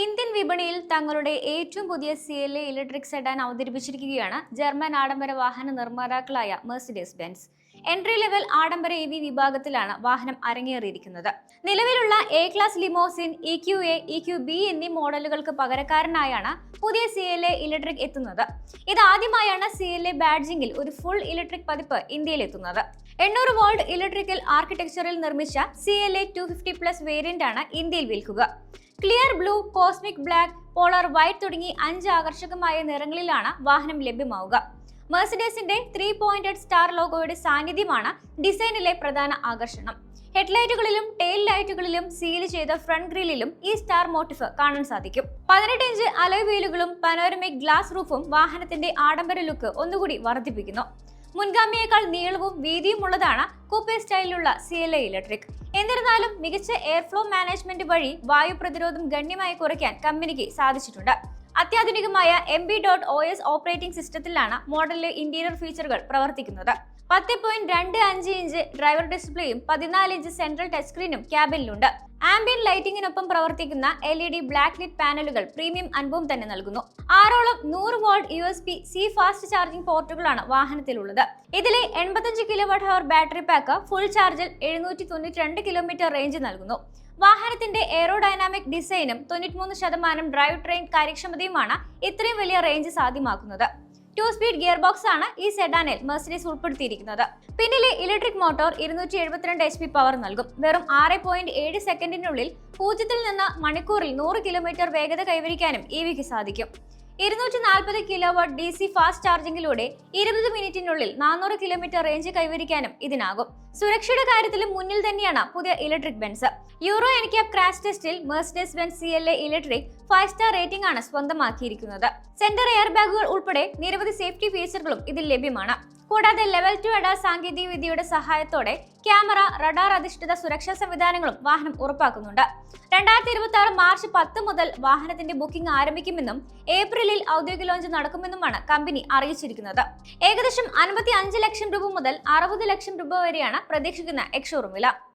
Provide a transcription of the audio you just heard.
Indian വിപണിയിൽ തങ്ങളുടെ ഏറ്റവും പുതിയ CLA ഇലക്ട്രിക് സെഡാൻ അവതരിപ്പിച്ചിരിക്കുകയാണ് ജർമ്മൻ ആഡംബര വാഹന നിർമ്മാതാക്കളായ മെഴ്സിഡീസ് ബെൻസ്. എൻട്രി ലെവൽ ആഡംബര EV വിഭാഗത്തിലാണ് വാഹനം അരങ്ങേറിയിരിക്കുന്നത്. നിലവിലുള്ള A-ക്ലാസ് ലിമോസിൻ, EQA, EQB എന്നീ മോഡലുകൾക്ക് പകരക്കാരനായാണ് പുതിയ CLA ഇലക്ട്രിക് എത്തുന്നത്. ഇതാദ്യമായാണ് CLA ബാഡ്ജിംഗിൽ ഒരു ഫുൾ ഇലക്ട്രിക് പതിപ്പ് ഇന്ത്യയിൽ എത്തുന്നത്. 800 വോൾട്ട് ഇലക്ട്രിക്കൽ ആർക്കിടെക്ചറിൽ നിർമ്മിച്ച CLA 250+ വേരിയന്റ് ആണ് ഇന്ത്യയിൽ വിൽക്കുക. Clear blue, cosmic black, polar white തുടങ്ങി 5 ആകർഷകമായ നിറങ്ങളിലാണ് വാഹനം ലഭ്യമാവുക. മെഴ്സിഡീസിന്റെ 3 പോയിന്റഡ് സ്റ്റാർ ലോഗോയുടെ സാന്നിധ്യമാണ് ഡിസൈനിലെ പ്രധാന ആകർഷണം. ഹെഡ്ലൈറ്റുകളിലും ടെയിൽ ലൈറ്റുകളിലും സീൽ ചെയ്ത ഫ്രണ്ട് ഗ്രില്ലിലും ഈ സ്റ്റാർ മോട്ടീഫ് കാണാൻ സാധിക്കും. 18 ഇഞ്ച് അലോയ് വീലുകളും പനോരമിക് ഗ്ലാസ് റൂഫും വാഹനത്തിന്റെ ആഡംബര ലുക്ക് ഒന്നുകൂടി വർദ്ധിപ്പിക്കുന്നു. മുൻഗാമിയേക്കാൾ നീളവും വീതിയും ഉള്ളതാണ് കൂപ്പെ സ്റ്റൈലിലുള്ള CLA ഇലക്ട്രിക്. എന്നിരുന്നാലും മികച്ച എയർഫ്ലോ മാനേജ്മെന്റ് വഴി വായു പ്രതിരോധം ഗണ്യമായി കുറയ്ക്കാൻ കമ്പനിക്ക് സാധിച്ചിട്ടുണ്ട്. അത്യാധുനികമായ MB.OS ഓപ്പറേറ്റിംഗ് സിസ്റ്റത്തിലാണ് മോഡലിലെ ഇന്റീരിയർ ഫീച്ചറുകൾ പ്രവർത്തിക്കുന്നത്. 10.25 ഇഞ്ച് ഡ്രൈവർ ഡിസ്പ്ലേയും 14 ഇഞ്ച് സെൻട്രൽ ടച്ച് സ്ക്രീനും ക്യാബിനിലുണ്ട്. ആംബിയൻ ലൈറ്റിംഗിനൊപ്പം പ്രവർത്തിക്കുന്ന LED ബ്ലാക്ക് ലിറ്റ് പാനലുകൾ പ്രീമിയം അനുഭവം തന്നെ നൽകുന്നു. 6ഓളം 100 വോൾട്ട് USB-C ഫാസ്റ്റ് ചാർജിംഗ് പോർട്ടുകളാണ് വാഹനത്തിലുള്ളത്. ഇതിലെ 85 kWh ബാറ്ററി പാക്ക് ഫുൾ ചാർജിൽ 792 കിലോമീറ്റർ റേഞ്ച് നൽകുന്നു. വാഹനത്തിന്റെ എയറോഡൈനാമിക് ഡിസൈനും 93% ഡ്രൈവ് ട്രെയിൻ കാര്യക്ഷമതയുമാണ് ഇത്രയും വലിയ റേഞ്ച് സാധ്യമാക്കുന്നത്. 2 സ്പീഡ് ഗിയർ ബോക്സ് ആണ് ഈ സെഡാനിൽ മെഴ്സിഡീസ് ഉൾപ്പെടുത്തിയിരിക്കുന്നത്. പിന്നിലെ ഇലക്ട്രിക് മോട്ടോർ 272 HP പവർ നൽകും. വെറും 6.7 സെക്കൻഡിനുള്ളിൽ 0 നിന്ന് മണിക്കൂറിൽ 100 കിലോമീറ്റർ വേഗത കൈവരിക്കാനും EVക്ക് സാധിക്കും. 240 kW DC ഫാസ്റ്റ് ചാർജിംഗിലൂടെ 20 മിനിറ്റിനുള്ളിൽ 400 കിലോമീറ്റർ റേഞ്ച് കൈവരിക്കാനും ഇതിനാകും. സുരക്ഷയുടെ കാര്യത്തിലും മുന്നിൽ തന്നെയാണ് പുതിയ electric Benz. Euro NCAP crash ടെസ്റ്റിൽ Mercedes Benz CLA electric 5 star rating ആണ് സ്വന്തമാക്കിയിരിക്കുന്നത്. സെന്റർ എയർ ബാഗുകൾ ഉൾപ്പെടെ നിരവധി സേഫ്റ്റി ഫീച്ചറുകളും ഇതിൽ ലഭ്യമാണ്. കൂടാതെ ലെവൽ 2 ADAS സാങ്കേതിക വിദ്യയുടെ സഹായത്തോടെ ക്യാമറ, റഡാർ അധിഷ്ഠിത സുരക്ഷാ സംവിധാനങ്ങളും വാഹനം ഉറപ്പാക്കുന്നുണ്ട്. 2026 മാർച്ച് 10 മുതൽ വാഹനത്തിന്റെ ബുക്കിംഗ് ആരംഭിക്കുമെന്നും ഏപ്രിലിൽ ഔദ്യോഗിക ലോഞ്ച് നടക്കുമെന്നുമാണ് കമ്പനി അറിയിച്ചിരിക്കുന്നത്. ഏകദേശം 55 ലക്ഷം രൂപ മുതൽ 60 ലക്ഷം രൂപ വരെയാണ് പ്രതീക്ഷിക്കുന്ന എക്സ് ഷോറൂം വില.